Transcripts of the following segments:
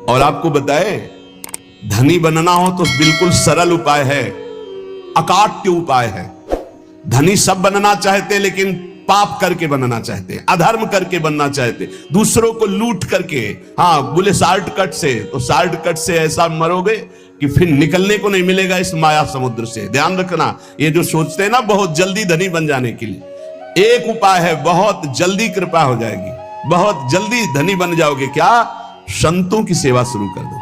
और आपको बताए, धनी बनना हो तो बिल्कुल सरल उपाय है, अकाट्य उपाय है। धनी सब बनना चाहते लेकिन पाप करके बनना चाहते, अधर्म करके बनना चाहते, दूसरों को लूट करके। हाँ, बोले शॉर्टकट से, तो शॉर्टकट से ऐसा मरोगे कि फिर निकलने को नहीं मिलेगा इस माया समुद्र से। ध्यान रखना, ये जो सोचते हैं ना बहुत जल्दी धनी बन जाने के लिए, एक उपाय है, बहुत जल्दी कृपा हो जाएगी, बहुत जल्दी धनी बन जाओगे। क्या? संतों की सेवा शुरू कर दो।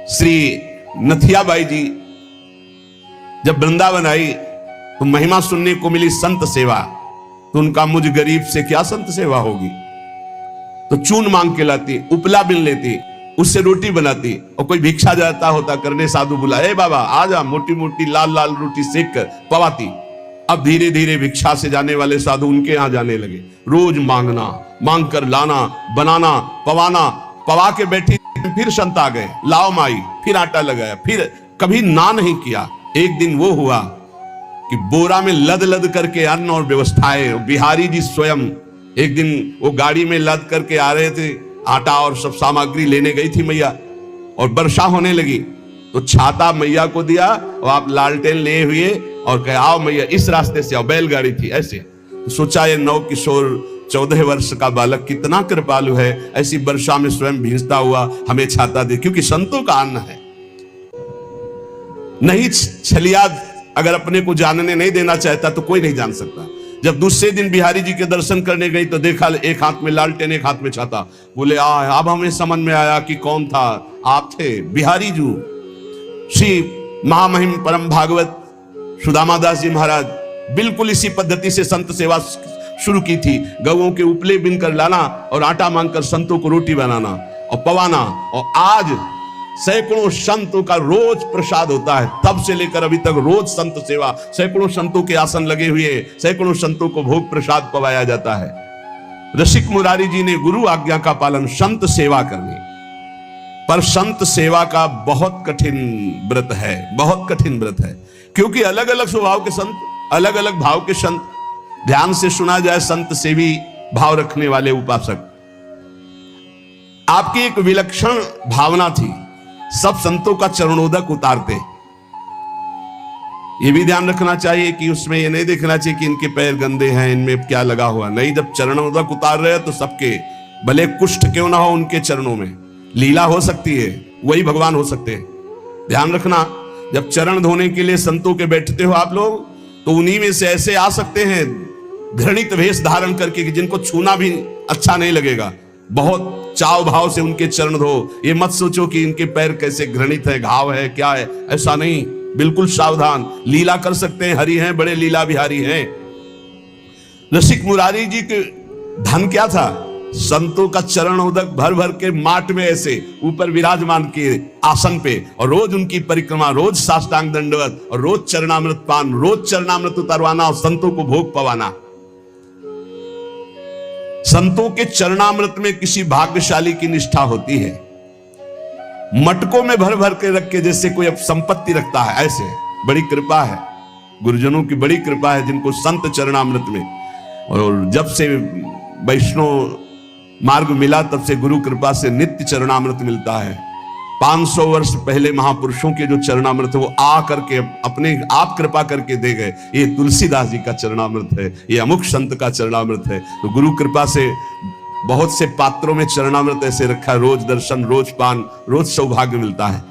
श्री नथियाबाई जी जब वृंदावन आई तो महिमा सुनने को मिली संत सेवा, तो उनका मुझ गरीब से क्या संत सेवा होगी। तो चून मांग के लाती, उपला बिन लेती, उससे रोटी बनाती, और कोई भिक्षा जाता होता करने, साधु बुलाए, बाबा आ जा, मोटी मोटी लाल लाल रोटी सेक कर पवाती। अब धीरे धीरे भिक्षा से जाने वाले साधु उनके यहां जाने लगे, रोज मांगना, मांग कर लाना, बनाना, पवाना, पवा के बैठी, फिर संत आ गए, लाओ माई, फिर आटा लगाया, फिर कभी ना नहीं किया। एक दिन वो हुआ कि बोरा में लद लद करके अन्न और व्यवस्थाएं, बिहारी जी स्वयं एक दिन वो गाड़ी में लद करके आ रहे थे, आटा और सब सामग्री लेने गई थी मैया, और वर्षा होने लगी, तो छाता मैया को दिया और आप लालटेन ले हुए और कहे आओ मैया इस रास्ते से आओ, बैलगाड़ी थी ऐसे। तो सोचा ये नव किशोर 14 वर्ष का बालक कितना कृपालु है, ऐसी वर्षा में स्वयं भींजता हुआ हमें छाता दे, क्योंकि संतों का अन्न है। नहीं छलिया अगर अपने को जानने नहीं देना चाहता तो कोई नहीं जान सकता। जब दूसरे दिन बिहारी जी के दर्शन करने गई तो देखा एक हाथ में लालटेन, एक हाथ में छाता। बोले अब हमें समझ में आया कि कौन था, आप थे बिहारी जी। श्री महामहिम परम भागवत सुदामा दास जी महाराज बिल्कुल इसी पद्धति से संत सेवा शुरू की थी। गौओं के उपले बिन कर लाना और आटा मांगकर संतों को रोटी बनाना और पवाना, और आज सैकड़ों संतों का रोज प्रसाद होता है। तब से लेकर अभी तक रोज संत सेवा, सैकड़ों संतों के आसन लगे हुए, सैकड़ों संतों को भोग प्रसाद पवाया जाता है। रसिक मुरारी जी ने गुरु आज्ञा का पालन, संत सेवा करनी, पर संत सेवा का बहुत कठिन व्रत है, बहुत कठिन व्रत है, क्योंकि अलग अलग स्वभाव के संत, अलग अलग भाव के संत। ध्यान से सुना जाए, संत सेवी भाव रखने वाले उपासक, आपकी एक विलक्षण भावना थी, सब संतों का चरणोदक उतारते। ये भी ध्यान रखना चाहिए कि उसमें ये नहीं देखना चाहिए कि इनके पैर गंदे हैं, इनमें क्या लगा हुआ, नहीं, जब चरणोदक उतार रहे हैं तो सबके, भले कुष्ठ क्यों ना हो उनके चरणों में, लीला हो सकती है, वही भगवान हो सकते हैं। ध्यान रखना, जब चरण धोने के लिए संतों के बैठते हो आप लोग, तो उन्हीं में से ऐसे आ सकते हैं घृणित वेश धारण करके कि जिनको छूना भी अच्छा नहीं लगेगा। बहुत चाव भाव से उनके चरण धो, ये मत सोचो कि इनके पैर कैसे घृणित है, घाव है, क्या है, ऐसा नहीं, बिल्कुल सावधान। लीला कर सकते हैं, हरि हैं, बड़े लीला बिहारी हैं। रसिक मुरारी जी के धन क्या था? संतों का चरण उदक भर भर के माट में ऐसे ऊपर विराजमान के आसन पे, और रोज उनकी परिक्रमा, रोज साष्टांग दंडवत, और रोज चरणामृत पान, रोज चरणामृत उतारवाना और संतों को भोग पवाना। संतों के चरणामृत में किसी भाग्यशाली की निष्ठा होती है। मटकों में भर भर के रख के जैसे कोई अब संपत्ति रखता है, ऐसे बड़ी कृपा है, गुरुजनों की बड़ी कृपा है जिनको संत चरणामृत में। और जब से वैष्णव मार्ग मिला तब से गुरु कृपा से नित्य चरणामृत मिलता है। 500 वर्ष पहले महापुरुषों के जो चरणामृत वो आ करके अपने आप कृपा करके दे गए। ये तुलसीदास जी का चरणामृत है, ये अमुक संत का चरणामृत है। तो गुरु कृपा से बहुत से पात्रों में चरणामृत ऐसे रखा है, रोज दर्शन, रोज पान, रोज सौभाग्य मिलता है।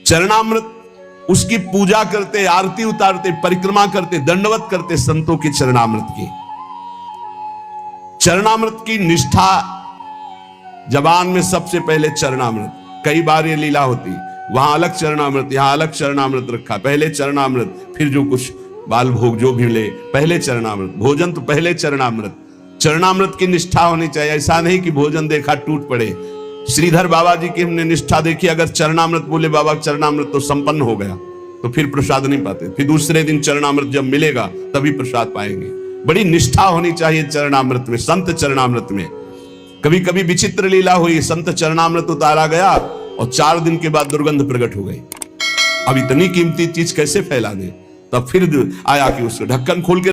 चरणामृत, उसकी पूजा करते, आरती उतारते, परिक्रमा करते, दंडवत करते संतों की चरणामृत की। चरणामृत की निष्ठा, जबान में सबसे पहले चरणामृत। कई बार ये लीला होती, वहां अलग चरणामृत, यहां अलग चरणामृत रखा, पहले चरणामृत, फिर जो कुछ बाल भोग जो भी मिले, पहले चरणामृत, भोजन तो पहले चरणामृत। चरणामृत की निष्ठा होनी चाहिए, ऐसा नहीं कि भोजन देखा टूट पड़े। श्रीधर बाबा जी की हमने निष्ठा देखी, अगर चरणामृत बोले बाबा चरणामृत तो संपन्न हो गया, तो फिर प्रसाद नहीं पाते, फिर दूसरे दिन चरणामृत जब मिलेगा तभी प्रसाद पाएंगे। बड़ी निष्ठा होनी चाहिए चरणामृत में, संत चरणामृत में। कभी कभी विचित्र लीला हुई, संत चरणामृत उतारा गया और 4 दिन के बाद दुर्गंध प्रकट हो गई। अब इतनी कीमती चीज कैसे फैला दे? तब फिर आया कि उसको ढक्कन खोल के